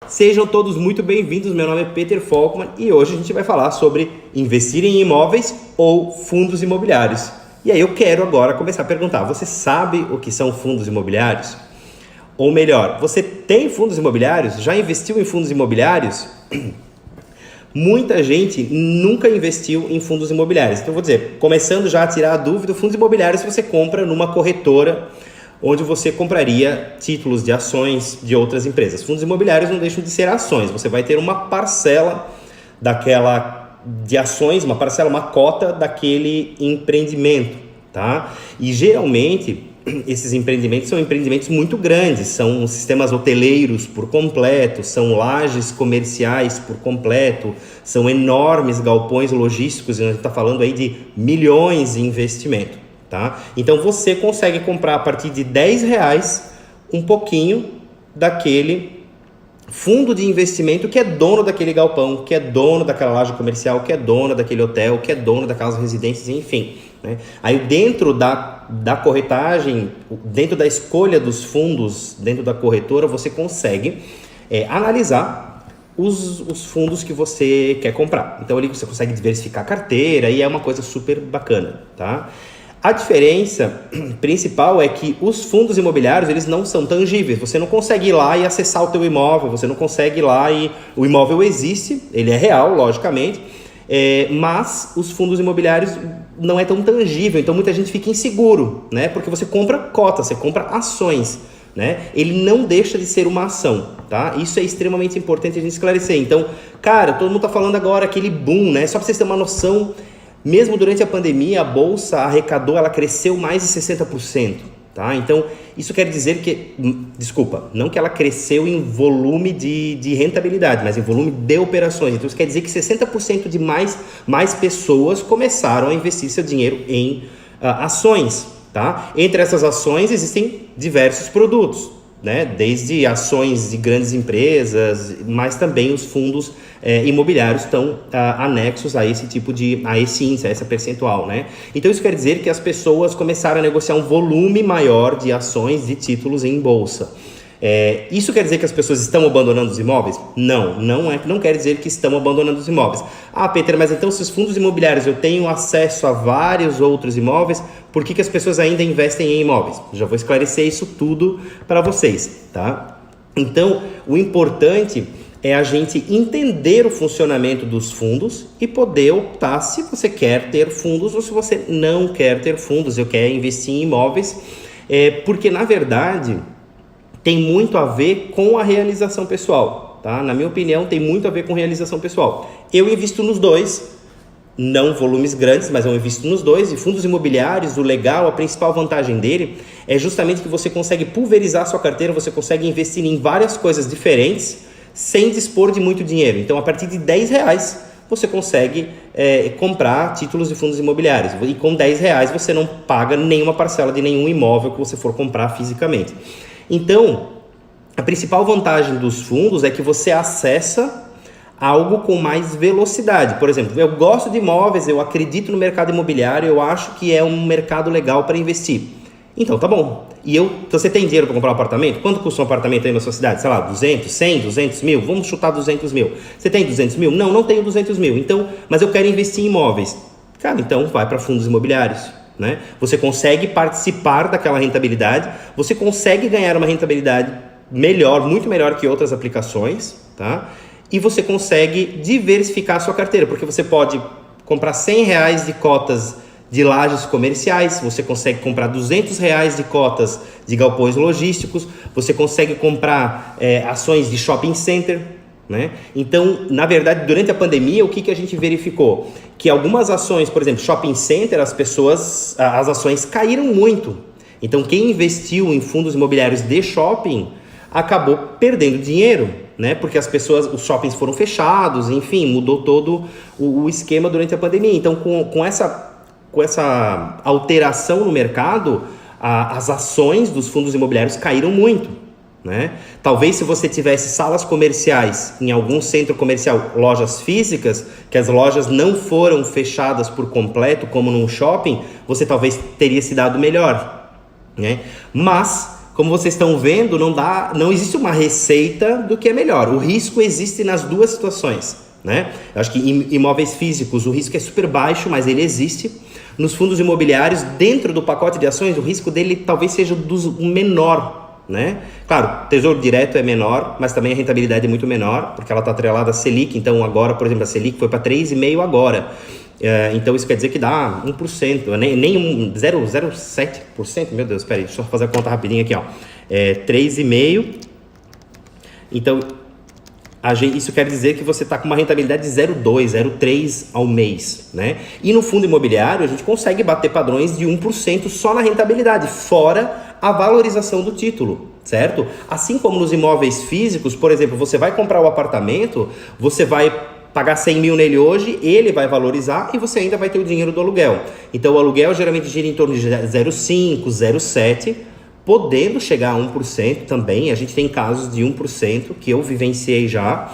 Sejam todos muito bem-vindos, meu nome é Peter Volkmann e hoje a gente vai falar sobre investir em imóveis ou fundos imobiliários. E aí eu quero agora começar a perguntar, você sabe o que são fundos imobiliários? Ou melhor, você tem fundos imobiliários? Já investiu em fundos imobiliários? Muita gente nunca investiu em fundos imobiliários. Então eu vou dizer, começando já a tirar a dúvida, fundos imobiliários você compra numa corretora onde você compraria títulos de ações de outras empresas. Fundos imobiliários não deixam de ser ações. Você vai ter uma parcela de ações, uma parcela, uma cota daquele empreendimento, tá? E geralmente esses empreendimentos são empreendimentos muito grandes, são sistemas hoteleiros por completo, são lajes comerciais por completo, são enormes galpões logísticos, e a gente está falando aí de milhões de investimento. Tá? Então você consegue comprar a partir de R$10 um pouquinho daquele fundo de investimento que é dono daquele galpão, que é dono daquela laje comercial, que é dono daquele hotel, que é dono daquelas residências, enfim. Né? Aí dentro da corretagem, dentro da escolha dos fundos, dentro da corretora, você consegue analisar os fundos que você quer comprar. Então ali você consegue diversificar a carteira e é uma coisa super bacana, tá? A diferença principal é que os fundos imobiliários, eles não são tangíveis. Você não consegue ir lá e acessar o teu imóvel, você não consegue ir lá e... O imóvel existe, ele é real, logicamente, mas os fundos imobiliários não é tão tangível, então muita gente fica inseguro, né? Porque você compra cotas, você compra ações, né? Ele não deixa de ser uma ação, tá? Isso é extremamente importante a gente esclarecer. Então, cara, todo mundo tá falando agora aquele boom, né? Só para vocês terem uma noção... Mesmo durante a pandemia, a bolsa arrecadou, ela cresceu mais de 60%, tá? Então, isso quer dizer que, não que ela cresceu em volume de rentabilidade, mas em volume de operações. Então, isso quer dizer que 60% de mais pessoas começaram a investir seu dinheiro em ações, tá? Entre essas ações existem diversos produtos, né? Desde ações de grandes empresas, mas também os fundos imobiliários estão anexos a esse tipo a esse índice, a essa percentual, né? Então isso quer dizer que as pessoas começaram a negociar um volume maior de ações, de títulos em bolsa. Isso quer dizer que as pessoas estão abandonando os imóveis? Não quer dizer que estão abandonando os imóveis. Ah, Peter, mas então se os fundos imobiliários eu tenho acesso a vários outros imóveis, por que as pessoas ainda investem em imóveis? Já vou esclarecer isso tudo para vocês, tá? Então, o importante é a gente entender o funcionamento dos fundos e poder optar se você quer ter fundos ou se você não quer ter fundos, eu quero investir em imóveis, porque na verdade tem muito a ver com a realização pessoal, tá? Na minha opinião, tem muito a ver com realização pessoal. Eu invisto nos dois, não volumes grandes, mas eu invisto nos dois. E fundos imobiliários, o legal, a principal vantagem dele é justamente que você consegue pulverizar a sua carteira, você consegue investir em várias coisas diferentes sem dispor de muito dinheiro. Então, a partir de R$10, você consegue comprar títulos de fundos imobiliários. E com R$10 você não paga nenhuma parcela de nenhum imóvel que você for comprar fisicamente. Então, a principal vantagem dos fundos é que você acessa algo com mais velocidade. Por exemplo, eu gosto de imóveis, eu acredito no mercado imobiliário, eu acho que é um mercado legal para investir. Então, tá bom. Você tem dinheiro para comprar um apartamento? Quanto custa um apartamento aí na sua cidade? Sei lá, 200, 100, 200 mil? Vamos chutar 200 mil. Você tem 200 mil? Não tenho 200 mil. Então, mas eu quero investir em imóveis. Cara, então vai para fundos imobiliários. Né? Você consegue participar daquela rentabilidade, você consegue ganhar uma rentabilidade melhor, muito melhor que outras aplicações, tá? E você consegue diversificar a sua carteira, porque você pode comprar R$100 de cotas de lajes comerciais, você consegue comprar R$200 de cotas de galpões logísticos, você consegue comprar ações de shopping center, né? Então, na verdade, durante a pandemia, o que a gente verificou? Que algumas ações, por exemplo, shopping center, as ações caíram muito. Então, quem investiu em fundos imobiliários de shopping acabou perdendo dinheiro, né? Porque os shoppings foram fechados, enfim, mudou todo o esquema durante a pandemia. Então, com essa alteração no mercado, as ações dos fundos imobiliários caíram muito, né? Talvez se você tivesse salas comerciais em algum centro comercial, lojas físicas, que as lojas não foram fechadas por completo, como num shopping, você talvez teria se dado melhor, né? Mas como vocês estão vendo, não existe uma receita do que é melhor. O risco existe nas duas situações, né? Eu acho que em imóveis físicos o risco é super baixo, mas ele existe. Nos fundos imobiliários, dentro do pacote de ações, o risco dele talvez seja o menor, né? Claro, tesouro direto é menor, mas também a rentabilidade é muito menor, porque ela está atrelada à Selic. Então agora, por exemplo, a Selic foi para 3,5% agora. Então isso quer dizer que dá 1%, nem 0,07%, meu Deus, espera aí, deixa eu fazer a conta rapidinho aqui, ó. 3,5%, então isso quer dizer que você está com uma rentabilidade de 0,2%, 0,3% ao mês, né? E no fundo imobiliário a gente consegue bater padrões de 1% só na rentabilidade, fora a valorização do título, certo? Assim como nos imóveis físicos, por exemplo, você vai comprar o apartamento, você vai pagar 100 mil nele hoje, ele vai valorizar e você ainda vai ter o dinheiro do aluguel. Então o aluguel geralmente gira em torno de 0,5%, 0,7%, podendo chegar a 1% também. A gente tem casos de 1% que eu vivenciei já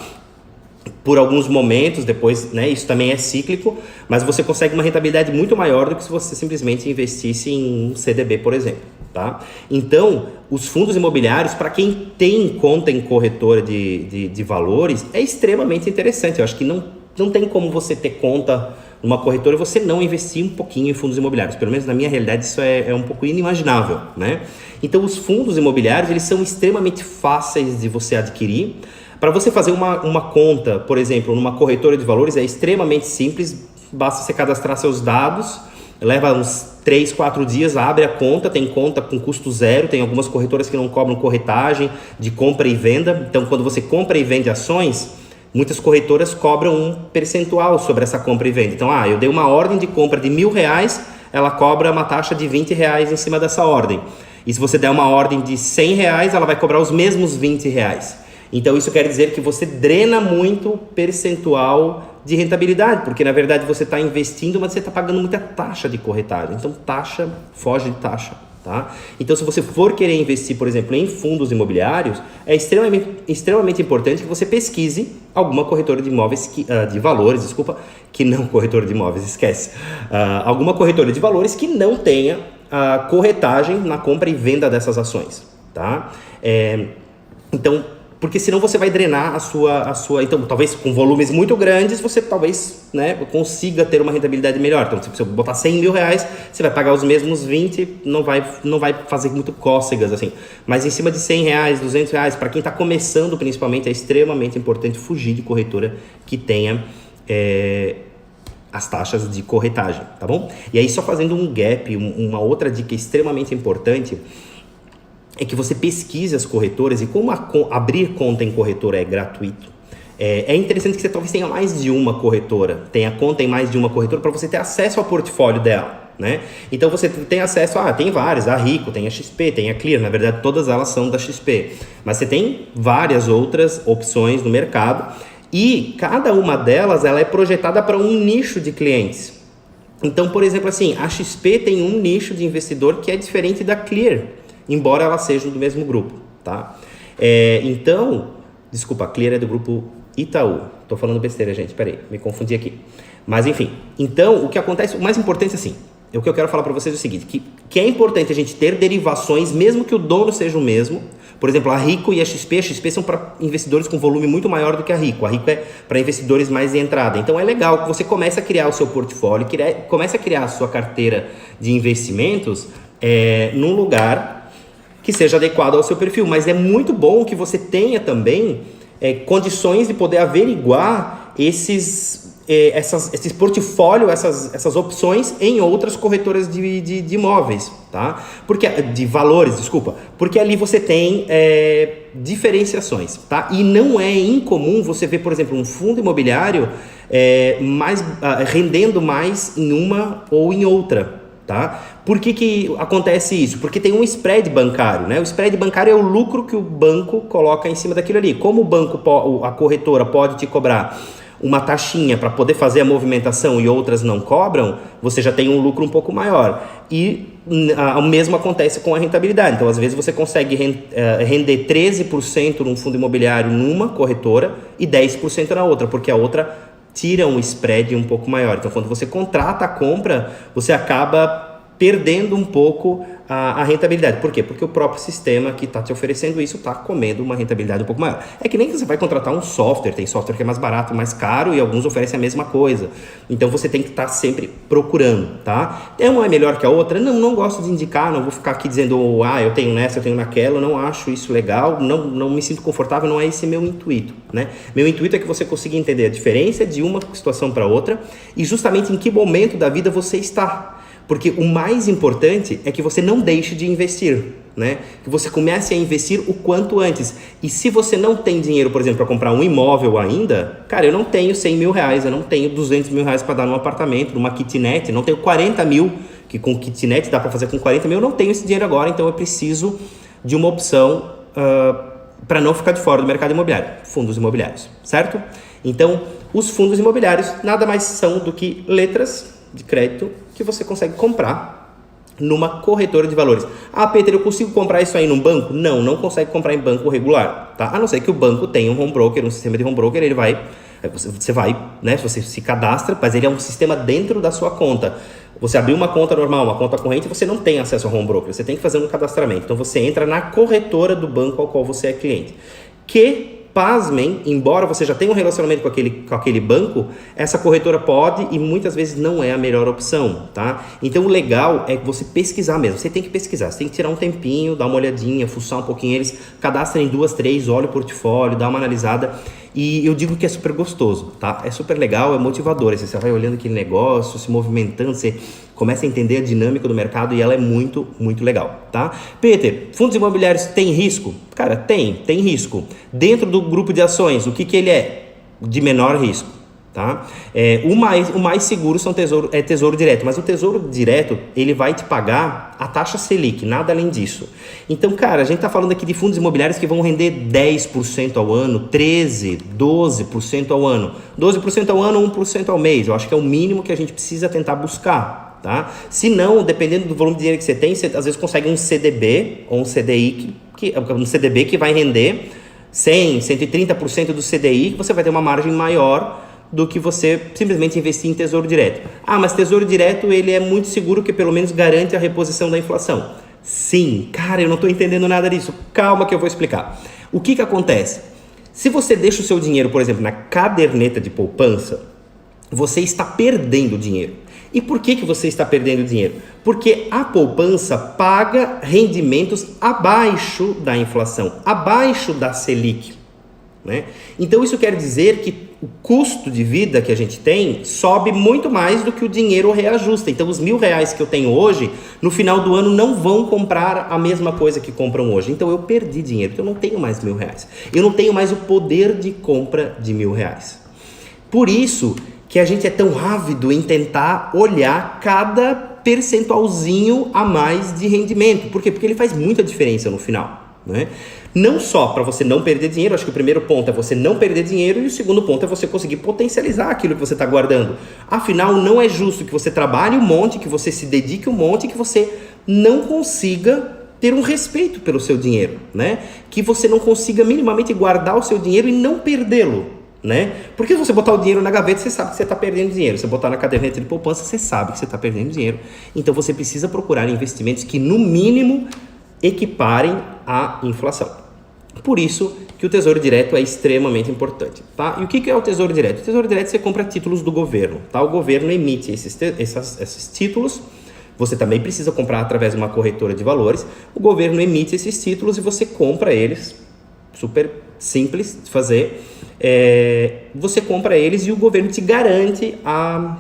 por alguns momentos, depois, né, isso também é cíclico, mas você consegue uma rentabilidade muito maior do que se você simplesmente investisse em um CDB, por exemplo, tá? Então, os fundos imobiliários, para quem tem conta em corretora de valores, é extremamente interessante. Eu acho que não tem como você ter conta numa corretora e você não investir um pouquinho em fundos imobiliários. Pelo menos na minha realidade isso é um pouco inimaginável, né? Então, os fundos imobiliários, eles são extremamente fáceis de você adquirir. Para você fazer uma conta, por exemplo, numa corretora de valores, é extremamente simples, basta você cadastrar seus dados, leva uns 3, 4 dias, abre a conta, tem conta com custo zero, tem algumas corretoras que não cobram corretagem de compra e venda. Então, quando você compra e vende ações, muitas corretoras cobram um percentual sobre essa compra e venda. Então, eu dei uma ordem de compra de R$1.000, ela cobra uma taxa de R$20 em cima dessa ordem. E se você der uma ordem de R$100, ela vai cobrar os mesmos R$20. Então isso quer dizer que você drena muito percentual de rentabilidade, porque na verdade você está investindo, mas você está pagando muita taxa de corretagem. Então taxa foge de taxa, tá? Então se você for querer investir, por exemplo, em fundos imobiliários, é extremamente importante que você pesquise alguma corretora de imóveis, de valores, que não corretora de imóveis, esquece. Alguma corretora de valores que não tenha corretagem na compra e venda dessas ações, tá? Então, porque senão você vai drenar a sua... Então, talvez com volumes muito grandes, você talvez, né, consiga ter uma rentabilidade melhor. Então, se você botar R$100.000, você vai pagar os mesmos 20, não vai fazer muito cócegas, assim. Mas em cima de R$100, R$200, para quem está começando principalmente, é extremamente importante fugir de corretora que tenha as taxas de corretagem, tá bom? E aí, só fazendo um gap, uma outra dica extremamente importante é que você pesquise as corretoras, e como abrir conta em corretora é gratuito, é interessante que você talvez tenha mais de uma corretora, tenha conta em mais de uma corretora para você ter acesso ao portfólio dela, né? Então você tem acesso tem várias, a Rico, tem a XP, tem a Clear, na verdade todas elas são da XP, mas você tem várias outras opções no mercado e cada uma delas ela é projetada para um nicho de clientes. Então, por exemplo, assim, a XP tem um nicho de investidor que é diferente da Clear, embora ela seja do mesmo grupo, tá? Desculpa, a Clear é do grupo Itaú. Tô falando besteira, gente, peraí, me confundi aqui. Mas enfim, então o que acontece, o mais importante assim, o que eu quero falar para vocês é o seguinte, que é importante a gente ter derivações, mesmo que o dono seja o mesmo. Por exemplo, a Rico e a XP são para investidores com volume muito maior do que a Rico é para investidores mais de entrada. Então é legal que você comece a criar o seu portfólio, comece a criar a sua carteira de investimentos num lugar que seja adequado ao seu perfil, mas é muito bom que você tenha também condições de poder averiguar esses portfólios, essas opções em outras corretoras de imóveis, tá? De valores, desculpa, porque ali você tem diferenciações, tá? E não é incomum você ver, por exemplo, um fundo imobiliário rendendo mais em uma ou em outra, tá? Por que acontece isso? Porque tem um spread bancário, né? O spread bancário é o lucro que o banco coloca em cima daquilo ali. Como a corretora pode te cobrar uma taxinha para poder fazer a movimentação e outras não cobram, você já tem um lucro um pouco maior. E o mesmo acontece com a rentabilidade. Então, às vezes, você consegue render 13% num fundo imobiliário numa corretora e 10% na outra, porque a outra tira um spread um pouco maior. Então, quando você contrata a compra, você acaba perdendo um pouco a rentabilidade. Por quê? Porque o próprio sistema que está te oferecendo isso está comendo uma rentabilidade um pouco maior. É que nem que você vai contratar um software, tem software que é mais barato, mais caro, e alguns oferecem a mesma coisa. Então você tem que estar sempre procurando, tá? Uma é melhor que a outra? Não gosto de indicar, não vou ficar aqui dizendo, eu tenho nessa, eu tenho naquela, eu não acho isso legal, não me sinto confortável, não é esse meu intuito, né? Meu intuito é que você consiga entender a diferença de uma situação para outra e justamente em que momento da vida você está. Porque o mais importante é que você não deixe de investir, né? Que você comece a investir o quanto antes. E se você não tem dinheiro, por exemplo, para comprar um imóvel ainda, cara, eu não tenho 100 mil reais, eu não tenho 200 mil reais para dar num apartamento, numa kitnet, não tenho 40 mil, que com kitnet dá para fazer com 40 mil, eu não tenho esse dinheiro agora, então eu preciso de uma opção para não ficar de fora do mercado imobiliário, fundos imobiliários, certo? Então, os fundos imobiliários nada mais são do que letras de crédito que você consegue comprar numa corretora de valores. Peter, eu consigo comprar isso aí num banco? Não consegue comprar em banco regular, tá? A não ser que o banco tenha um home broker, um sistema de home broker, você vai, né? Você se cadastra, mas ele é um sistema dentro da sua conta. Você abriu uma conta normal, uma conta corrente, você não tem acesso ao home broker, você tem que fazer um cadastramento. Então você entra na corretora do banco ao qual você é cliente. Pasmem, embora você já tenha um relacionamento com aquele banco, essa corretora pode e muitas vezes não é a melhor opção, tá? Então o legal é você pesquisar mesmo, você tem que pesquisar, você tem que tirar um tempinho, dar uma olhadinha, fuçar um pouquinho eles, cadastrem 2, 3, olha o portfólio, dá uma analisada. E eu digo que é super gostoso, tá? É super legal, é motivador. Você vai olhando aquele negócio, se movimentando, você começa a entender a dinâmica do mercado e ela é muito, muito legal, tá? Peter, fundos imobiliários tem risco? Cara, tem risco. Dentro do grupo de ações, o que ele é? De menor risco, tá? O mais seguro é tesouro direto, mas o tesouro direto, ele vai te pagar a taxa Selic, nada além disso. Então, cara, a gente tá falando aqui de fundos imobiliários que vão render 10% ao ano, 13%, 12% ao ano. 12% ao ano, 1% ao mês. Eu acho que é o mínimo que a gente precisa tentar buscar, tá? Se não, dependendo do volume de dinheiro que você tem, você às vezes consegue um CDB ou um CDI, um CDB que vai render 100%, 130% do CDI, que você vai ter uma margem maior do que você simplesmente investir em tesouro direto. Mas tesouro direto ele é muito seguro, que pelo menos garante a reposição da inflação. Sim, cara, eu não estou entendendo nada disso. Calma que eu vou explicar. O que acontece? Se você deixa o seu dinheiro, por exemplo, na caderneta de poupança, você está perdendo dinheiro. E por que você está perdendo dinheiro? Porque a poupança paga rendimentos abaixo da inflação, abaixo da Selic, né? Então isso quer dizer que o custo de vida que a gente tem sobe muito mais do que o dinheiro reajusta. Então os R$1.000 que eu tenho hoje, no final do ano não vão comprar a mesma coisa que compram hoje. Então eu perdi dinheiro, então eu não tenho mais R$1.000. Eu não tenho mais o poder de compra de R$1.000. Por isso que a gente é tão ávido em tentar olhar cada percentualzinho a mais de rendimento. Por quê? Porque ele faz muita diferença no final, né? Não só para você não perder dinheiro, acho que o primeiro ponto é você não perder dinheiro e o segundo ponto é você conseguir potencializar aquilo que você está guardando. Afinal, não é justo que você trabalhe um monte, que você se dedique um monte, que você não consiga ter um respeito pelo seu dinheiro, né? Que você não consiga minimamente guardar o seu dinheiro e não perdê-lo, né? Porque se você botar o dinheiro na gaveta, você sabe que você está perdendo dinheiro. Se você botar na caderneta de poupança, você sabe que você está perdendo dinheiro. Então você precisa procurar investimentos que no mínimo equiparem a inflação. Por isso que o Tesouro Direto é extremamente importante, tá? E o que é o Tesouro Direto? O Tesouro Direto você compra títulos do governo, tá? O governo emite esses títulos, você também precisa comprar através de uma corretora de valores, o governo emite esses títulos e você compra eles, super simples de fazer, você compra eles e o governo te garante a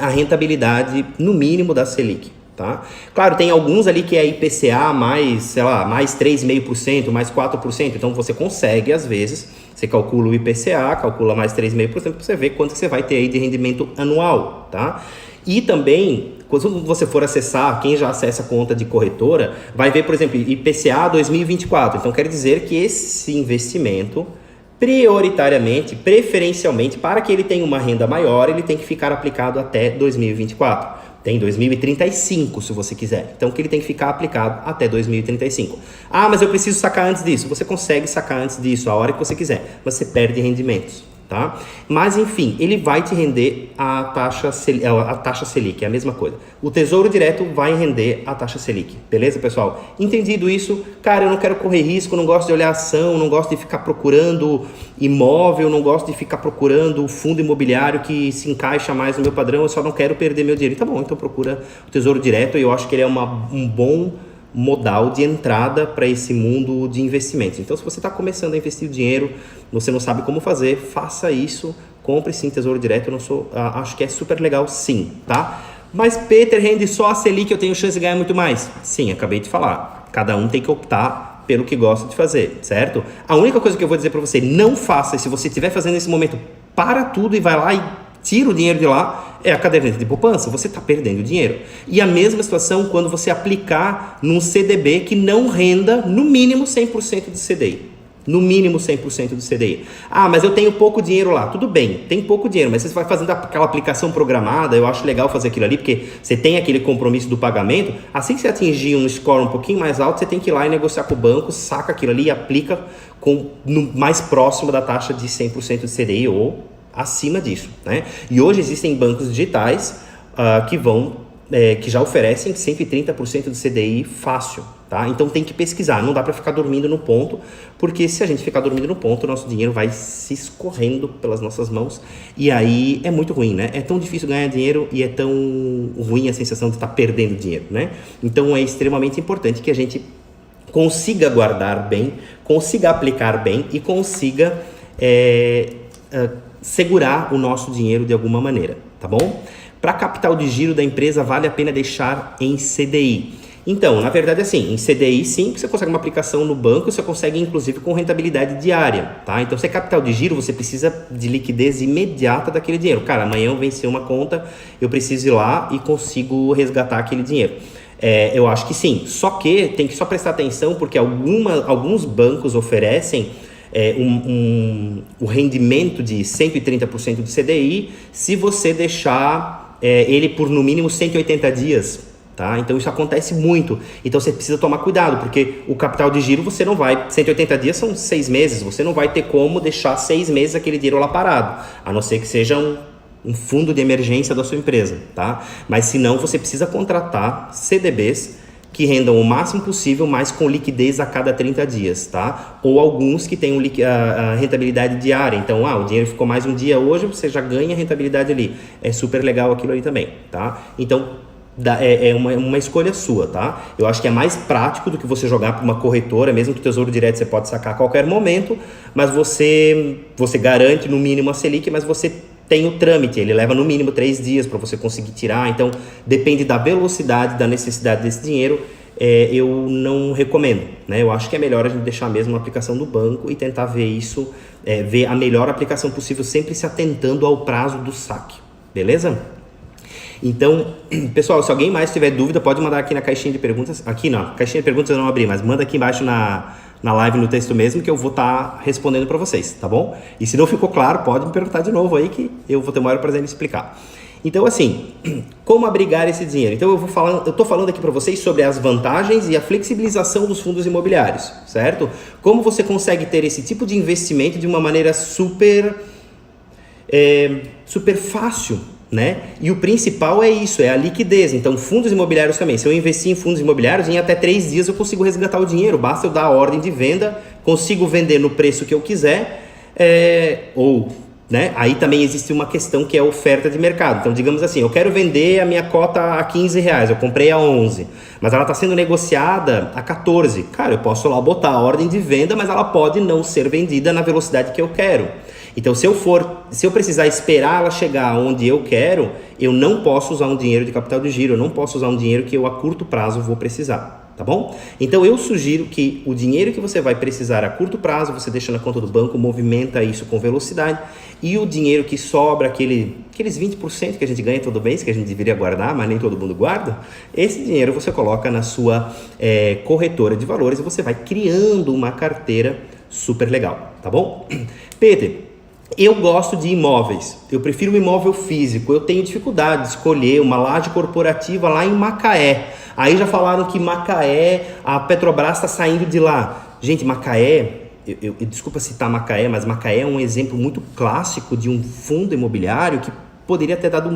rentabilidade no mínimo da Selic. Tá? Claro, tem alguns ali que é IPCA mais, sei lá, mais 3,5%, mais 4%, então você consegue, às vezes, você calcula o IPCA, calcula mais 3,5% para você ver quanto que você vai ter aí de rendimento anual, tá? E também, quando você for acessar, quem já acessa a conta de corretora, vai ver, por exemplo, IPCA 2024, então quer dizer que esse investimento, prioritariamente, preferencialmente, para que ele tenha uma renda maior, ele tem que ficar aplicado até 2024. Tem 2035, se você quiser. Então, que ele tem que ficar aplicado até 2035. Mas eu preciso sacar antes disso. Você consegue sacar antes disso, a hora que você quiser. Mas você perde rendimentos, tá? Mas, enfim, ele vai te render a taxa Selic, é a mesma coisa. O Tesouro Direto vai render a taxa Selic, beleza, pessoal? Entendido isso, cara, eu não quero correr risco, não gosto de olhar ação, não gosto de ficar procurando imóvel, não gosto de ficar procurando fundo imobiliário que se encaixa mais no meu padrão, eu só não quero perder meu dinheiro. Tá bom, então procura o Tesouro Direto e eu acho que ele é um bom modal de entrada para esse mundo de investimentos. Então, se você está começando a investir o dinheiro, você não sabe como fazer, faça isso, compre sim Tesouro Direto, acho que é super legal sim, tá? Mas Peter, rende só a Selic, eu tenho chance de ganhar muito mais? Sim, acabei de falar, cada um tem que optar pelo que gosta de fazer, certo? A única coisa que eu vou dizer para você, não faça, se você estiver fazendo nesse momento, para tudo e vai lá e tira o dinheiro de lá, é a caderneta de poupança, você está perdendo dinheiro. E a mesma situação quando você aplicar num CDB que não renda no mínimo 100% de CDI. No mínimo 100% do CDI. Ah, mas eu tenho pouco dinheiro lá. Tudo bem, tem pouco dinheiro, mas você vai fazendo aquela aplicação programada, eu acho legal fazer aquilo ali, porque você tem aquele compromisso do pagamento. Assim que você atingir um score um pouquinho mais alto, você tem que ir lá e negociar com o banco, saca aquilo ali e aplica mais próximo da taxa de 100% de CDI ou acima disso, né? E hoje existem bancos digitais que já oferecem 130% do CDI fácil, tá? Então tem que pesquisar, não dá para ficar dormindo no ponto, porque se a gente ficar dormindo no ponto, o nosso dinheiro vai se escorrendo pelas nossas mãos e aí é muito ruim, né? É tão difícil ganhar dinheiro e é tão ruim a sensação de estar perdendo dinheiro, né? Então é extremamente importante que a gente consiga guardar bem, consiga aplicar bem e consiga segurar o nosso dinheiro de alguma maneira, tá bom? Para capital de giro da empresa, vale a pena deixar em CDI. Então, na verdade, assim, em CDI sim, você consegue uma aplicação no banco, você consegue inclusive com rentabilidade diária, tá? Então, se é capital de giro, você precisa de liquidez imediata daquele dinheiro. Cara, amanhã eu venci uma conta, eu preciso ir lá e consigo resgatar aquele dinheiro. Eu acho que sim, só que tem que só prestar atenção porque alguns bancos oferecem o rendimento de 130% do CDI se você deixar ele por no mínimo 180 dias, tá? Então isso acontece muito, então você precisa tomar cuidado, porque o capital de giro você não vai, 180 dias são 6 meses, você não vai ter como deixar 6 meses aquele dinheiro lá parado, a não ser que seja um fundo de emergência da sua empresa, tá? Mas se não, você precisa contratar CDBs que rendam o máximo possível, mas com liquidez a cada 30 dias, tá? Ou alguns que tenham a rentabilidade diária. Então, o dinheiro ficou mais um dia hoje, você já ganha rentabilidade ali. É super legal aquilo ali também, tá? Então, é uma escolha sua, tá? Eu acho que é mais prático do que você jogar para uma corretora, mesmo que o Tesouro Direto você pode sacar a qualquer momento, mas você garante no mínimo a Selic, mas você tem o trâmite, ele leva no mínimo 3 dias para você conseguir tirar, então depende da velocidade, da necessidade desse dinheiro, eu não recomendo, né? Eu acho que é melhor a gente deixar mesmo a aplicação do banco e tentar ver isso, ver a melhor aplicação possível, sempre se atentando ao prazo do saque, beleza? Então, pessoal, se alguém mais tiver dúvida, pode mandar aqui na caixinha de perguntas, aqui não, caixinha de perguntas eu não abri, mas manda aqui embaixo na live, no texto mesmo, que eu vou estar respondendo para vocês, tá bom? E se não ficou claro, pode me perguntar de novo aí que eu vou ter o maior prazer em explicar. Então, assim, como abrigar esse dinheiro? Então, eu estou falando aqui para vocês sobre as vantagens e a flexibilização dos fundos imobiliários, certo? Como você consegue ter esse tipo de investimento de uma maneira super fácil, né? E o principal é isso, é a liquidez. Então, fundos imobiliários também. Se eu investir em fundos imobiliários, em até 3 dias eu consigo resgatar o dinheiro. Basta eu dar a ordem de venda, consigo vender no preço que eu quiser, né? Aí também existe uma questão que é a oferta de mercado. Então, digamos assim, eu quero vender a minha cota a R$15, eu comprei a 11, mas ela está sendo negociada a 14. Cara, eu posso lá botar a ordem de venda, mas ela pode não ser vendida na velocidade que eu quero. Então, se eu precisar esperar ela chegar onde eu quero, eu não posso usar um dinheiro de capital de giro, eu não posso usar um dinheiro que eu a curto prazo vou precisar, tá bom? Então, eu sugiro que o dinheiro que você vai precisar a curto prazo, você deixa na conta do banco, movimenta isso com velocidade, e o dinheiro que sobra, aqueles 20% que a gente ganha todo mês, que a gente deveria guardar, mas nem todo mundo guarda, esse dinheiro você coloca na sua corretora de valores e você vai criando uma carteira super legal, tá bom? Peter, eu gosto de imóveis, eu prefiro um imóvel físico, eu tenho dificuldade de escolher uma laje corporativa lá em Macaé. Aí já falaram que Macaé, a Petrobras está saindo de lá. Gente, Macaé desculpa citar Macaé, mas Macaé é um exemplo muito clássico de um fundo imobiliário que poderia ter dado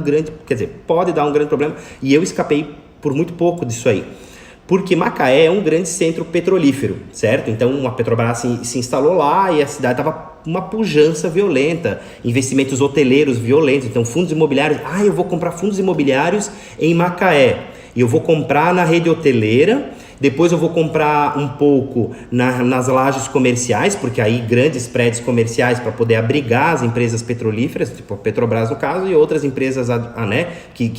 pode dar um grande problema, e eu escapei por muito pouco disso aí. Porque Macaé é um grande centro petrolífero, certo? Então a Petrobras se instalou lá e a cidade estava uma pujança violenta, investimentos hoteleiros violentos, então fundos imobiliários, eu vou comprar fundos imobiliários em Macaé, e eu vou comprar na rede hoteleira, depois eu vou comprar um pouco nas lajes comerciais, porque aí grandes prédios comerciais para poder abrigar as empresas petrolíferas, tipo a Petrobras no caso, e outras empresas que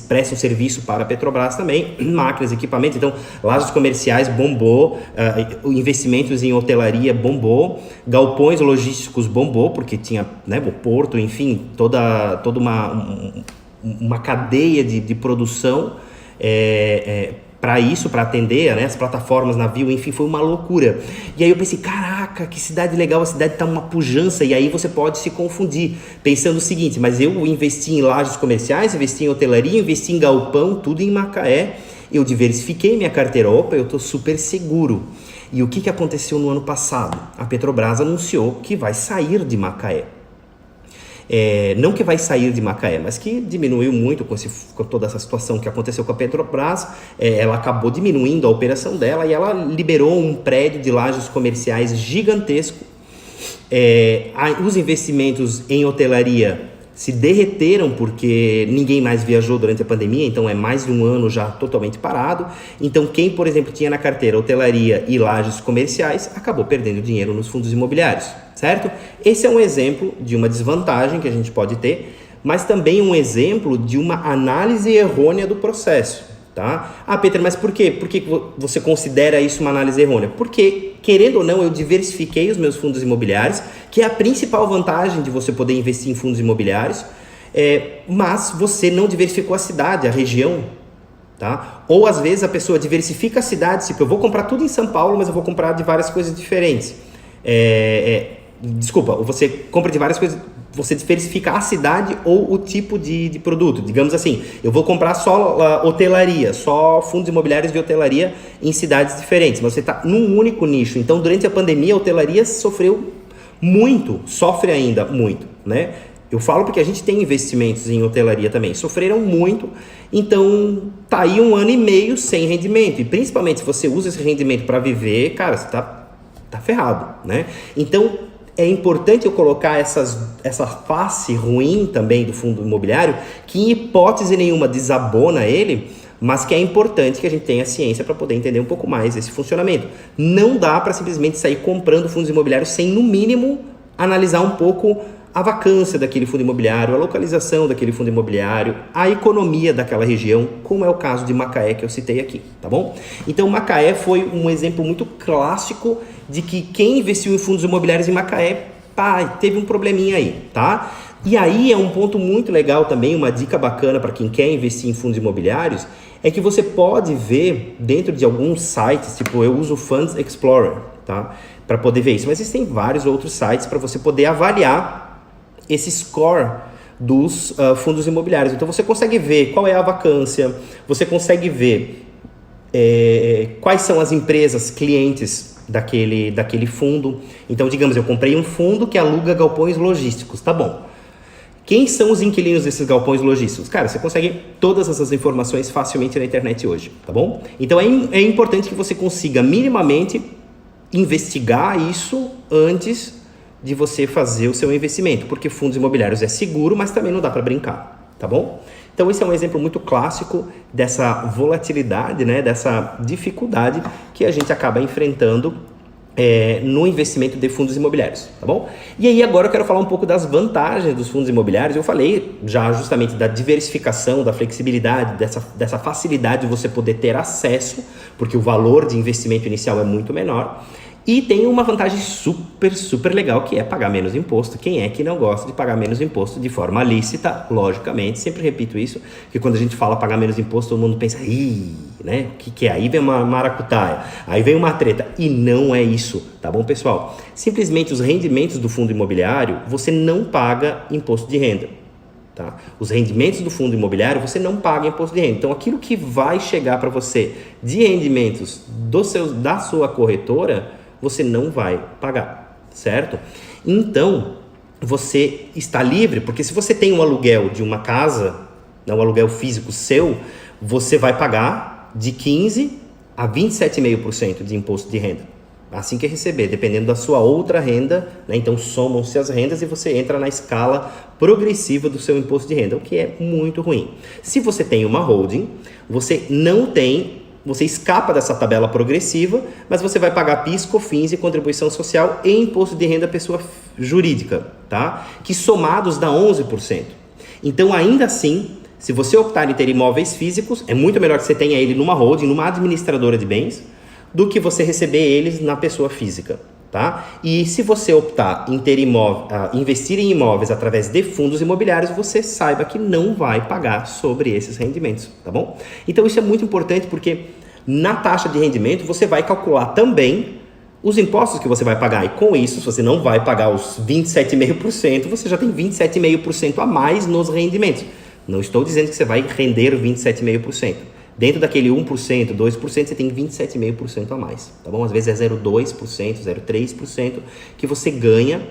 prestam serviço para a Petrobras também, máquinas, equipamentos. Então, lajes comerciais bombou, investimentos em hotelaria bombou, galpões logísticos bombou, porque tinha o porto, enfim, toda uma cadeia de produção para isso, para atender, as plataformas, navio, enfim, foi uma loucura. E aí eu pensei, caraca, que cidade legal, a cidade tá uma pujança, e aí você pode se confundir, pensando o seguinte, mas eu investi em lajes comerciais, investi em hotelaria, investi em galpão, tudo em Macaé, eu diversifiquei minha carteira, eu tô super seguro. E o que aconteceu no ano passado? A Petrobras anunciou que vai sair de Macaé. Não que vai sair de Macaé, mas que diminuiu muito com toda essa situação que aconteceu com a Petrobras. Ela acabou diminuindo a operação dela e ela liberou um prédio de lajes comerciais gigantesco. Os investimentos em hotelaria se derreteram porque ninguém mais viajou durante a pandemia, então é mais de um ano já totalmente parado. Então quem, por exemplo, tinha na carteira hotelaria e lajes comerciais, acabou perdendo dinheiro nos fundos imobiliários, certo? Esse é um exemplo de uma desvantagem que a gente pode ter, mas também um exemplo de uma análise errônea do processo, tá? Peter, mas por quê? Por que você considera isso uma análise errônea? Porque, querendo ou não, eu diversifiquei os meus fundos imobiliários, que é a principal vantagem de você poder investir em fundos imobiliários, mas você não diversificou a cidade, a região, tá? Ou às vezes a pessoa diversifica a cidade, tipo, eu vou comprar tudo em São Paulo, mas eu vou comprar de várias coisas diferentes. Você compra de várias coisas, você diversifica a cidade ou o tipo de produto. Digamos assim, eu vou comprar só hotelaria, só fundos imobiliários de hotelaria em cidades diferentes, mas você está num único nicho. Então, durante a pandemia, a hotelaria sofre ainda muito, né? Eu falo porque a gente tem investimentos em hotelaria também, sofreram muito, então tá aí 1 ano e meio sem rendimento, e principalmente se você usa esse rendimento para viver, cara, você tá ferrado, né? Então, é importante eu colocar essa face ruim também do fundo imobiliário, que em hipótese nenhuma desabona ele, mas que é importante que a gente tenha ciência para poder entender um pouco mais esse funcionamento. Não dá para simplesmente sair comprando fundos imobiliários sem, no mínimo, analisar um pouco a vacância daquele fundo imobiliário, a localização daquele fundo imobiliário, a economia daquela região, como é o caso de Macaé que eu citei aqui, tá bom? Então Macaé foi um exemplo muito clássico de que quem investiu em fundos imobiliários em Macaé, teve um probleminha aí, tá? E aí é um ponto muito legal também, uma dica bacana para quem quer investir em fundos imobiliários, é que você pode ver dentro de alguns sites, tipo eu uso o Funds Explorer, tá? Para poder ver isso, mas existem vários outros sites para você poder avaliar esse score dos fundos imobiliários. Então você consegue ver qual é a vacância, você consegue ver quais são as empresas clientes daquele fundo. Então, digamos, eu comprei um fundo que aluga galpões logísticos, tá bom. Quem são os inquilinos desses galpões logísticos? Cara, você consegue todas essas informações facilmente na internet hoje, tá bom? Então é importante que você consiga minimamente investigar isso antes de você fazer o seu investimento, porque fundos imobiliários é seguro, mas também não dá para brincar, tá bom? Então esse é um exemplo muito clássico dessa volatilidade, né, dessa dificuldade que a gente acaba enfrentando no investimento de fundos imobiliários, tá bom? E aí agora eu quero falar um pouco das vantagens dos fundos imobiliários. Eu falei já justamente da diversificação, da flexibilidade, dessa facilidade de você poder ter acesso, porque o valor de investimento inicial é muito menor. E tem uma vantagem super, super legal, que é pagar menos imposto. Quem é que não gosta de pagar menos imposto de forma lícita? Logicamente, sempre repito isso, que quando a gente fala pagar menos imposto, todo mundo pensa, né? O que é? Aí vem uma maracutaia, aí vem uma treta. E não é isso, tá bom, pessoal? Simplesmente os rendimentos do fundo imobiliário, você não paga imposto de renda. Tá? Os rendimentos do fundo imobiliário, você não paga imposto de renda. Então, aquilo que vai chegar para você de rendimentos da sua corretora, você não vai pagar. certo? Então, você está livre, porque se você tem um aluguel de uma casa, um aluguel físico seu, você vai pagar de 15% a 27,5% de imposto de renda. Assim que receber, dependendo da sua outra renda, né? Então somam-se as rendas e você entra na escala progressiva do seu imposto de renda, o que é muito ruim. Se você tem uma holding, você escapa dessa tabela progressiva, mas você vai pagar PIS, COFINS e contribuição social e imposto de renda pessoa jurídica, tá? Que somados dá 11%. Então, ainda assim, se você optar em ter imóveis físicos, é muito melhor que você tenha ele numa holding, numa administradora de bens, do que você receber eles na pessoa física, tá? E se você optar em ter investir em imóveis através de fundos imobiliários, você saiba que não vai pagar sobre esses rendimentos, tá bom? Então isso é muito importante porque na taxa de rendimento você vai calcular também os impostos que você vai pagar. E com isso, se você não vai pagar os 27,5%, você já tem 27,5% a mais nos rendimentos. Não estou dizendo que você vai render 27,5%. Dentro daquele 1%, 2%, você tem 27,5% a mais, tá bom? Às vezes é 0,2%, 0,3% que você ganha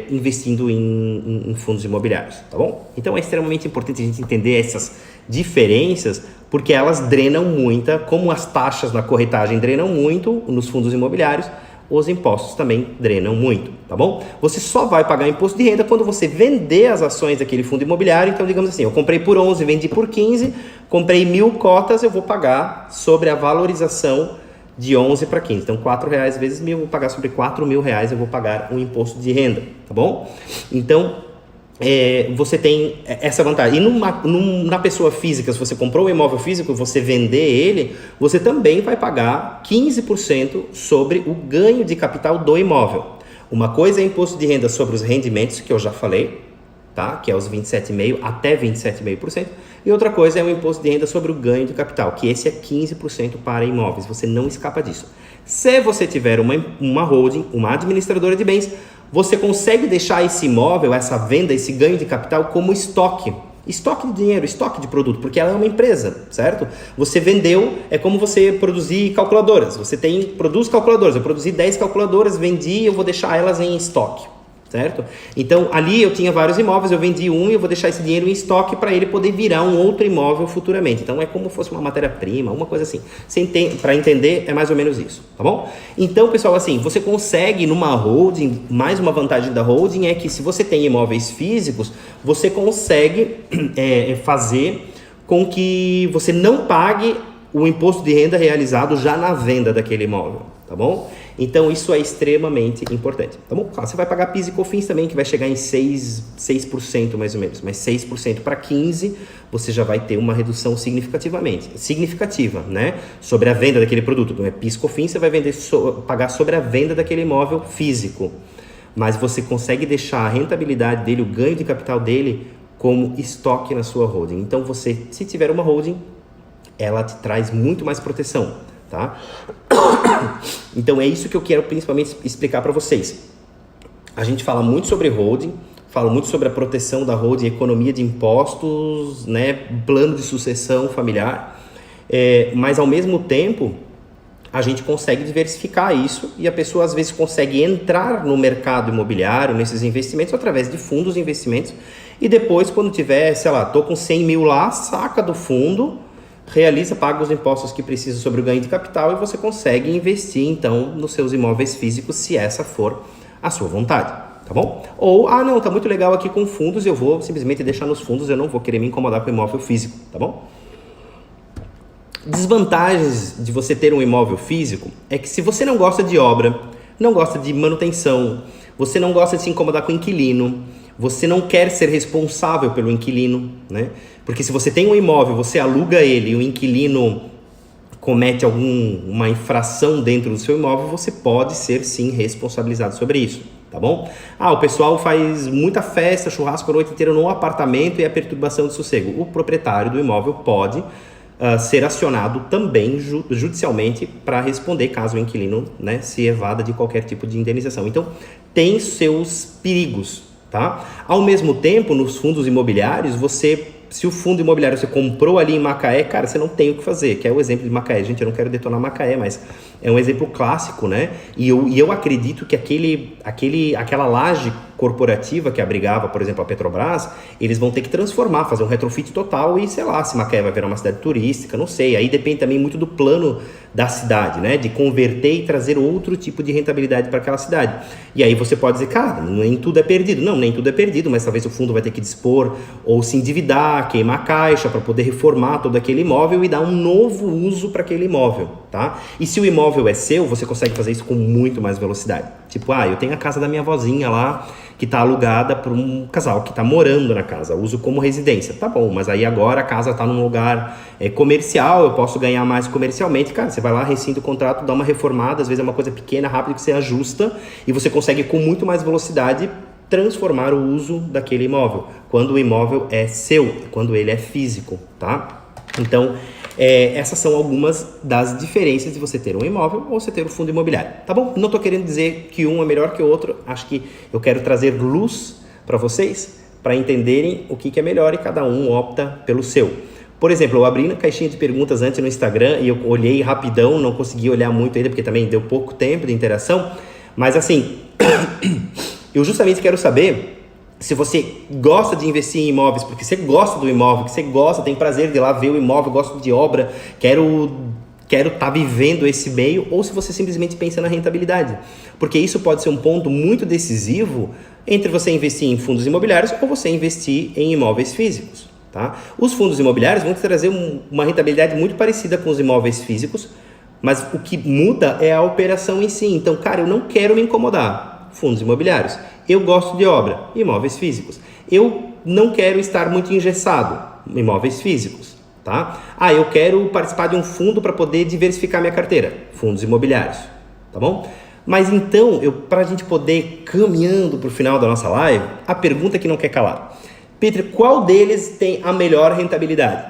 investindo em fundos imobiliários, tá bom? Então é extremamente importante a gente entender essas diferenças, porque elas drenam muito, como as taxas na corretagem drenam muito nos fundos imobiliários, os impostos também drenam muito, tá bom? Você só vai pagar imposto de renda quando você vender as ações daquele fundo imobiliário. Então, digamos assim, eu comprei por 11, vendi por 15, comprei 1.000 cotas, eu vou pagar sobre a valorização de 11 para 15. Então, R$4 vezes 1.000, eu vou pagar sobre R$4.000, eu vou pagar um imposto de renda, tá bom? Então, você tem essa vantagem. E na pessoa física, se você comprou um imóvel físico e você vender ele, você também vai pagar 15% sobre o ganho de capital do imóvel. Uma coisa é imposto de renda sobre os rendimentos, que eu já falei, tá? Que é os 27,5% até 27,5%. E outra coisa é o imposto de renda sobre o ganho de capital, que esse é 15% para imóveis. Você não escapa disso. Se você tiver uma holding, uma administradora de bens, você consegue deixar esse imóvel, essa venda, esse ganho de capital como estoque. Estoque de dinheiro, estoque de produto, porque ela é uma empresa, certo? Você vendeu, é como você produzir calculadoras. Você produz calculadoras, eu produzi 10 calculadoras, vendi, eu vou deixar elas em estoque, certo? Então, ali eu tinha vários imóveis, eu vendi um e eu vou deixar esse dinheiro em estoque para ele poder virar um outro imóvel futuramente. Então, é como se fosse uma matéria-prima, uma coisa assim. Para entender, é mais ou menos isso, tá bom? Então, pessoal, assim, você consegue numa holding, mais uma vantagem da holding é que se você tem imóveis físicos, você consegue fazer com que você não pague o imposto de renda realizado já na venda daquele imóvel, tá bom? Então, isso é extremamente importante, tá bom? Claro, você vai pagar PIS e COFINS também, que vai chegar em 6% mais ou menos, mas 6% para 15%, você já vai ter uma redução significativa, né? Sobre a venda daquele produto. Não é PIS e COFINS, você vai pagar sobre a venda daquele imóvel físico, mas você consegue deixar a rentabilidade dele, o ganho de capital dele, como estoque na sua holding. Então, você, se tiver uma holding, ela te traz muito mais proteção, tá? Então é isso que eu quero principalmente explicar para vocês. A gente fala muito sobre holding, fala muito sobre a proteção da holding, economia de impostos, né, plano de sucessão familiar, mas ao mesmo tempo a gente consegue diversificar isso e a pessoa às vezes consegue entrar no mercado imobiliário, nesses investimentos, através de fundos de investimentos, e depois quando tiver, sei lá, tô com 100 mil lá, saca do fundo, paga os impostos que precisa sobre o ganho de capital e você consegue investir então nos seus imóveis físicos, se essa for a sua vontade, tá bom? Ou, não, tá muito legal aqui com fundos, eu vou simplesmente deixar nos fundos, eu não vou querer me incomodar com o imóvel físico, tá bom? Desvantagens de você ter um imóvel físico é que se você não gosta de obra, não gosta de manutenção, você não gosta de se incomodar com o inquilino, você não quer ser responsável pelo inquilino, né? Porque se você tem um imóvel, você aluga ele e o inquilino comete alguma infração dentro do seu imóvel, você pode ser sim responsabilizado sobre isso, tá bom? O pessoal faz muita festa, churrasco a noite inteira no apartamento e a perturbação de sossego. O proprietário do imóvel pode ser acionado também judicialmente para responder caso o inquilino, né, se evada de qualquer tipo de indenização. Então, tem seus perigos, tá? Ao mesmo tempo, nos fundos imobiliários, você se o fundo imobiliário você comprou ali em Macaé, cara, você não tem o que fazer, que é o exemplo de Macaé. Gente, eu não quero detonar Macaé, mas é um exemplo clássico, né? E eu acredito que aquela laje corporativa que abrigava, por exemplo, a Petrobras, eles vão ter que transformar, fazer um retrofit total e, sei lá, se Macaé vai virar uma cidade turística, não sei. Aí depende também muito do plano da cidade, né? De converter e trazer outro tipo de rentabilidade para aquela cidade. E aí você pode dizer, cara, nem tudo é perdido. Não, nem tudo é perdido, mas talvez o fundo vai ter que dispor ou se endividar, queimar a caixa para poder reformar todo aquele imóvel e dar um novo uso para aquele imóvel, tá? E se o imóvel é seu, você consegue fazer isso com muito mais velocidade. Tipo, eu tenho a casa da minha vozinha lá, que está alugada por um casal que está morando na casa, uso como residência. Tá bom, mas aí agora a casa está num lugar comercial, eu posso ganhar mais comercialmente. Cara, você vai lá, rescinde o contrato, dá uma reformada, às vezes é uma coisa pequena, rápida, que você ajusta e você consegue com muito mais velocidade transformar o uso daquele imóvel, quando o imóvel é seu, quando ele é físico, tá? Então, essas são algumas das diferenças de você ter um imóvel ou você ter um fundo imobiliário, tá bom? Não estou querendo dizer que um é melhor que o outro, acho que eu quero trazer luz para vocês, para entenderem o que é melhor e cada um opta pelo seu. Por exemplo, eu abri na caixinha de perguntas antes no Instagram e eu olhei rapidão, não consegui olhar muito ainda porque também deu pouco tempo de interação, mas assim, eu justamente quero saber se você gosta de investir em imóveis, porque você gosta do imóvel, que você gosta, tem prazer de ir lá ver o imóvel, gosta de obra, quero estar vivendo esse meio, ou se você simplesmente pensa na rentabilidade. Porque isso pode ser um ponto muito decisivo entre você investir em fundos imobiliários ou você investir em imóveis físicos, tá? Os fundos imobiliários vão te trazer uma rentabilidade muito parecida com os imóveis físicos, mas o que muda é a operação em si. Então, cara, eu não quero me incomodar. Fundos imobiliários. Eu gosto de obra, imóveis físicos. Eu não quero estar muito engessado, imóveis físicos, tá? Eu quero participar de um fundo para poder diversificar minha carteira, fundos imobiliários, tá bom? Mas então, para a gente poder ir caminhando para o final da nossa live, a pergunta que não quer calar. Peter, qual deles tem a melhor rentabilidade?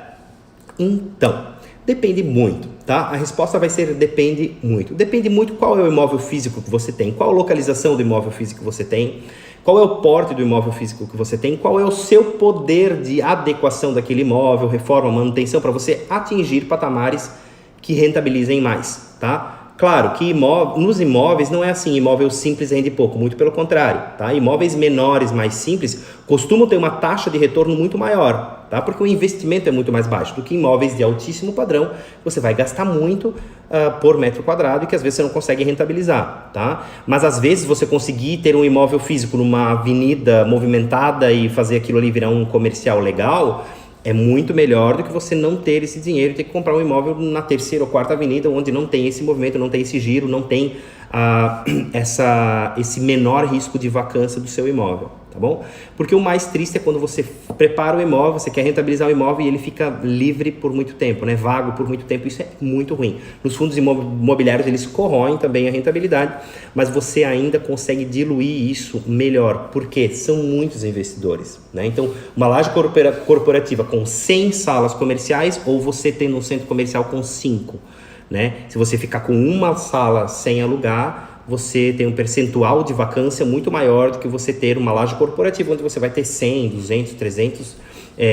Então, depende muito, tá? A resposta vai ser depende muito. Depende muito qual é o imóvel físico que você tem, qual a localização do imóvel físico que você tem, qual é o porte do imóvel físico que você tem, qual é o seu poder de adequação daquele imóvel, reforma, manutenção, para você atingir patamares que rentabilizem mais, tá? Claro que nos imóveis não é assim, imóvel simples rende pouco, muito pelo contrário, tá? Imóveis menores, mais simples, costumam ter uma taxa de retorno muito maior, tá? Porque o investimento é muito mais baixo do que imóveis de altíssimo padrão, você vai gastar muito por metro quadrado e que às vezes você não consegue rentabilizar, tá? Mas às vezes você conseguir ter um imóvel físico numa avenida movimentada e fazer aquilo ali virar um comercial legal, é muito melhor do que você não ter esse dinheiro e ter que comprar um imóvel na terceira ou quarta avenida, onde não tem esse movimento, não tem esse giro, não tem esse menor risco de vacância do seu imóvel, tá bom? Porque o mais triste é quando você prepara o imóvel, você quer rentabilizar o imóvel e ele fica livre por muito tempo, né? Vago por muito tempo, isso é muito ruim. Nos fundos imobiliários eles corroem também a rentabilidade, mas você ainda consegue diluir isso melhor, porque são muitos investidores, né? Então, uma laje corporativa com 100 salas comerciais ou você tendo um centro comercial com 5, né? Se você ficar com uma sala sem alugar, você tem um percentual de vacância muito maior do que você ter uma laje corporativa, onde você vai ter 100, 200, 300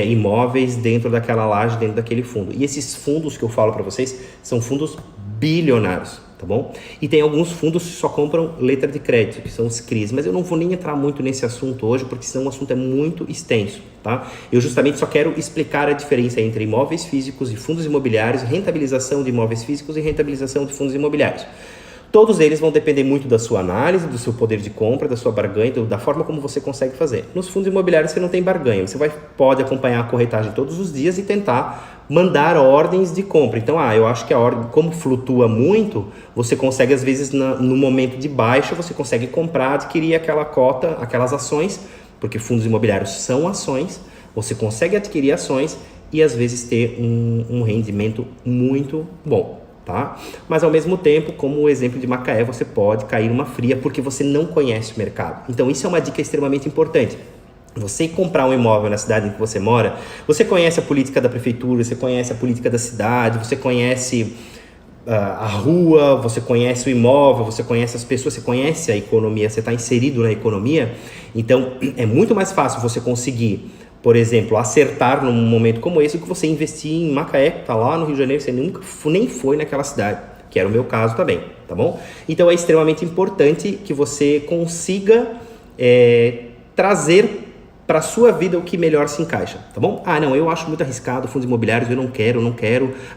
imóveis dentro daquela laje, dentro daquele fundo. E esses fundos que eu falo para vocês são fundos bilionários, tá bom? E tem alguns fundos que só compram letra de crédito, que são os CRIs, mas eu não vou nem entrar muito nesse assunto hoje, porque senão o assunto é muito extenso, tá? Eu justamente só quero explicar a diferença entre imóveis físicos e fundos imobiliários, rentabilização de imóveis físicos e rentabilização de fundos imobiliários. Todos eles vão depender muito da sua análise, do seu poder de compra, da sua barganha, da forma como você consegue fazer. Nos fundos imobiliários você não tem barganha, você pode acompanhar a corretagem todos os dias e tentar mandar ordens de compra. Então, eu acho que a ordem, como flutua muito, você consegue às vezes no momento de baixa, você consegue comprar, adquirir aquela cota, aquelas ações, porque fundos imobiliários são ações, você consegue adquirir ações e às vezes ter um rendimento muito bom. Tá? Mas ao mesmo tempo, como o exemplo de Macaé, você pode cair numa fria porque você não conhece o mercado. Então isso é uma dica extremamente importante. Você comprar um imóvel na cidade em que você mora, você conhece a política da prefeitura, você conhece a política da cidade, você conhece a rua, você conhece o imóvel, você conhece as pessoas, você conhece a economia, você está inserido na economia. Então é muito mais fácil você conseguir por exemplo, acertar num momento como esse que você investir em Macaé, que está lá no Rio de Janeiro, você nunca nem foi naquela cidade, que era o meu caso também, tá bom? Então é extremamente importante que você consiga trazer para a sua vida o que melhor se encaixa, tá bom? Ah, não, eu acho muito arriscado fundos imobiliários, eu não quero,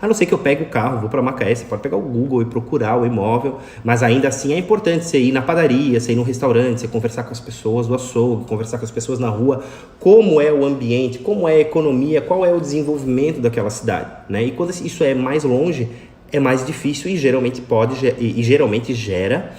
a não ser que eu pegue o carro, vou para Macaé, você pode pegar o Google e procurar o imóvel, mas ainda assim é importante você ir na padaria, você ir no restaurante, você conversar com as pessoas do açougue, conversar com as pessoas na rua, como é o ambiente, como é a economia, qual é o desenvolvimento daquela cidade, né? E quando isso é mais longe, é mais difícil e geralmente gera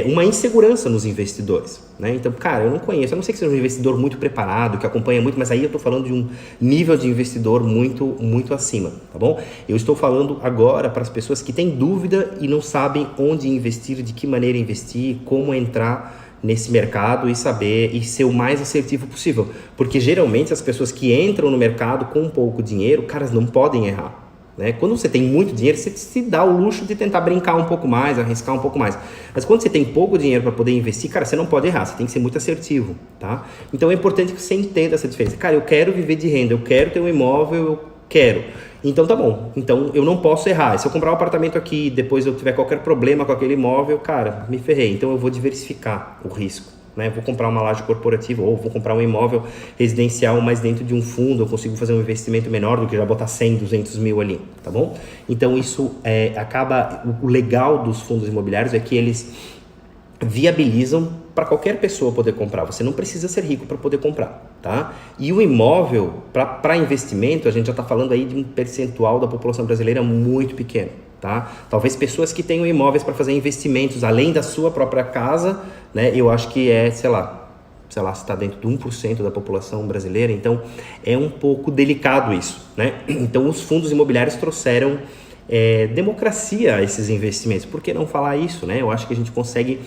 uma insegurança nos investidores, né? Então, cara, eu não conheço, a não ser que seja um investidor muito preparado, que acompanha muito, mas aí eu estou falando de um nível de investidor muito, muito acima, tá bom? Eu estou falando agora para as pessoas que têm dúvida e não sabem onde investir, de que maneira investir, como entrar nesse mercado e saber e ser o mais assertivo possível, porque geralmente as pessoas que entram no mercado com pouco dinheiro, caras, não podem errar. Né? Quando você tem muito dinheiro, você se dá o luxo de tentar brincar um pouco mais, arriscar um pouco mais. Mas quando você tem pouco dinheiro para poder investir, cara, você não pode errar, você tem que ser muito assertivo, tá? Então é importante que você entenda essa diferença. Cara, eu quero viver de renda, eu quero ter um imóvel, eu quero. Então tá bom, então eu não posso errar. Se eu comprar um apartamento aqui, depois eu tiver qualquer problema com aquele imóvel, cara, me ferrei. Então eu vou diversificar o risco. Né? Vou comprar uma laje corporativa ou vou comprar um imóvel residencial, mas dentro de um fundo eu consigo fazer um investimento menor do que já botar 100, 200 mil ali, tá bom? Então isso acaba, o legal dos fundos imobiliários é que eles viabilizam para qualquer pessoa poder comprar, você não precisa ser rico para poder comprar, tá? E o imóvel, para investimento, a gente já está falando aí de um percentual da população brasileira muito pequeno. Tá? Talvez pessoas que tenham imóveis para fazer investimentos além da sua própria casa, né? Eu acho que sei lá, se está dentro de 1% da população brasileira, então é um pouco delicado isso, né? Então os fundos imobiliários trouxeram democracia a esses investimentos. Por que não falar isso, né? Eu acho que a gente consegue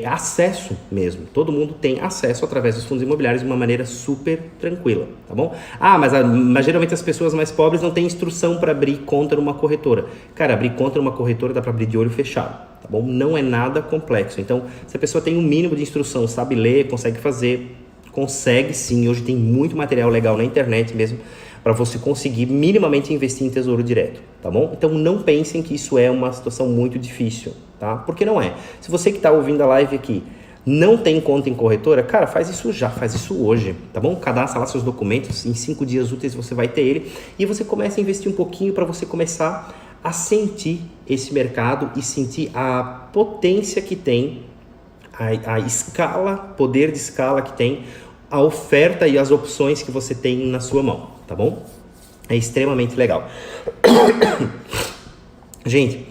acesso mesmo. Todo mundo tem acesso através dos fundos imobiliários de uma maneira super tranquila, tá bom? Ah, mas geralmente as pessoas mais pobres não têm instrução para abrir conta numa corretora. Cara, abrir conta numa corretora dá para abrir de olho fechado, tá bom? Não é nada complexo. Então, se a pessoa tem um mínimo de instrução, sabe ler, consegue fazer, consegue sim. Hoje tem muito material legal na internet mesmo para você conseguir minimamente investir em tesouro direto, tá bom? Então não pensem que isso é uma situação muito difícil, tá? Porque não é. Se você que está ouvindo a live aqui não tem conta em corretora, cara, faz isso já, faz isso hoje, tá bom? Cadastra lá seus documentos, em 5 dias úteis você vai ter ele e você começa a investir um pouquinho para você começar a sentir esse mercado e sentir a potência que tem, a escala, poder de escala que tem, a oferta e as opções que você tem na sua mão, tá bom? É extremamente legal. Gente,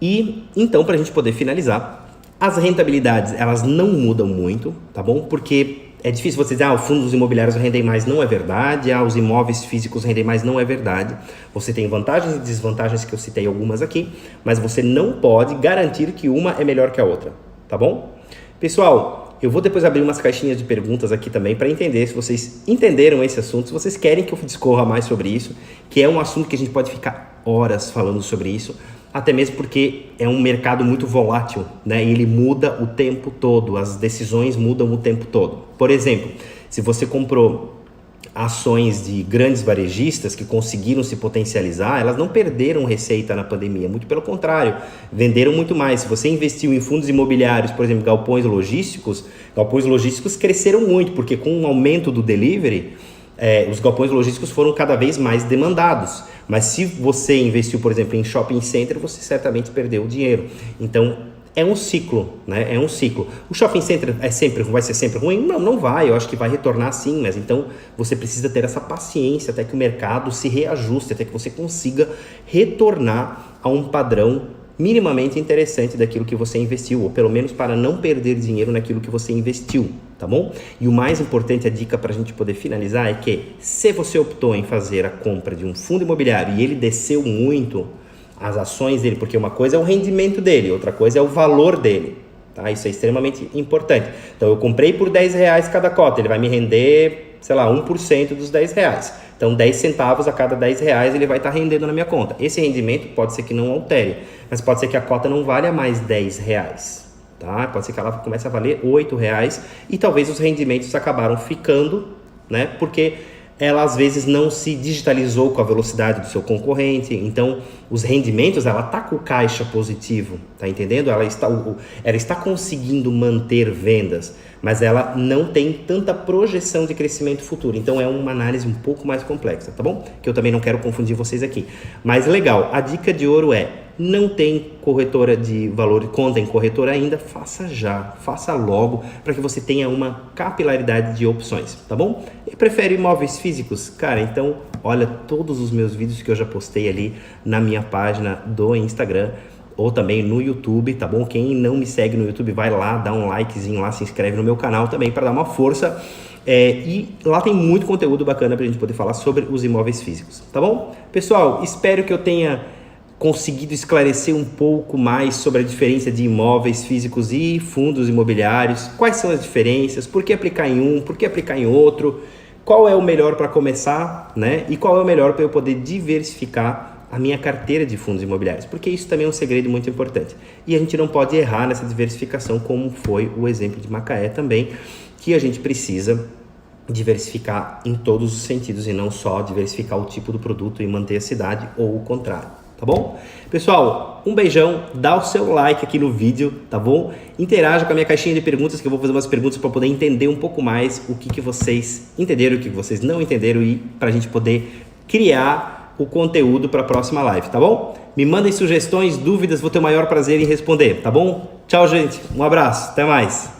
e então para a gente poder finalizar, as rentabilidades, elas não mudam muito, tá bom? Porque é difícil você dizer, os fundos imobiliários rendem mais, não é verdade, os imóveis físicos rendem mais, não é verdade. Você tem vantagens e desvantagens que eu citei algumas aqui, mas você não pode garantir que uma é melhor que a outra, tá bom? Pessoal, eu vou depois abrir umas caixinhas de perguntas aqui também para entender se vocês entenderam esse assunto, se vocês querem que eu discorra mais sobre isso, que é um assunto que a gente pode ficar horas falando sobre isso, até mesmo porque é um mercado muito volátil, né? E ele muda o tempo todo, as decisões mudam o tempo todo. Por exemplo, se você comprou ações de grandes varejistas que conseguiram se potencializar, elas não perderam receita na pandemia, muito pelo contrário, venderam muito mais. Se você investiu em fundos imobiliários, por exemplo, galpões logísticos cresceram muito, porque com o aumento do delivery, os galpões logísticos foram cada vez mais demandados. Mas se você investiu, por exemplo, em shopping center, você certamente perdeu dinheiro. Então, é um ciclo, né? É um ciclo. O shopping center vai ser sempre ruim? Não, não vai. Eu acho que vai retornar sim, mas então você precisa ter essa paciência até que o mercado se reajuste, até que você consiga retornar a um padrão minimamente interessante daquilo que você investiu, ou pelo menos para não perder dinheiro naquilo que você investiu, tá bom? E o mais importante, a dica para a gente poder finalizar é que se você optou em fazer a compra de um fundo imobiliário e ele desceu muito as ações dele, porque uma coisa é o rendimento dele, outra coisa é o valor dele, tá? Isso é extremamente importante. Então eu comprei por R$10 cada cota, ele vai me render, sei lá, 1% dos R$10. Então 10 centavos a cada R$10 ele vai estar rendendo na minha conta. Esse rendimento pode ser que não altere, mas pode ser que a cota não valha mais R$10, tá? Pode ser que ela comece a valer R$8 e talvez os rendimentos acabaram ficando, né? Porque ela às vezes não se digitalizou com a velocidade do seu concorrente, então os rendimentos, ela está com caixa positivo, tá entendendo? Ela está conseguindo manter vendas, mas ela não tem tanta projeção de crescimento futuro, então é uma análise um pouco mais complexa, tá bom? Que eu também não quero confundir vocês aqui. Mas legal, a dica de ouro é: não tem corretora de valor, conta em corretora ainda, faça já, faça logo, para que você tenha uma capilaridade de opções, tá bom? E prefere imóveis físicos? Cara, então olha todos os meus vídeos que eu já postei ali na minha página do Instagram ou também no YouTube, tá bom? Quem não me segue no YouTube, vai lá, dá um likezinho lá, se inscreve no meu canal também para dar uma força. E lá tem muito conteúdo bacana pra gente poder falar sobre os imóveis físicos, tá bom? Pessoal, espero que eu tenha conseguido esclarecer um pouco mais sobre a diferença de imóveis físicos e fundos imobiliários, quais são as diferenças, por que aplicar em um, por que aplicar em outro, qual é o melhor para começar, né? E qual é o melhor para eu poder diversificar a minha carteira de fundos imobiliários, porque isso também é um segredo muito importante. E a gente não pode errar nessa diversificação, como foi o exemplo de Macaé também, que a gente precisa diversificar em todos os sentidos e não só diversificar o tipo do produto e manter a cidade ou o contrário. Tá bom? Pessoal, um beijão, dá o seu like aqui no vídeo, tá bom? Interaja com a minha caixinha de perguntas, que eu vou fazer umas perguntas para poder entender um pouco mais o que vocês entenderam, o que vocês não entenderam e para a gente poder criar o conteúdo para a próxima live, tá bom? Me mandem sugestões, dúvidas, vou ter o maior prazer em responder, tá bom? Tchau, gente, um abraço, até mais!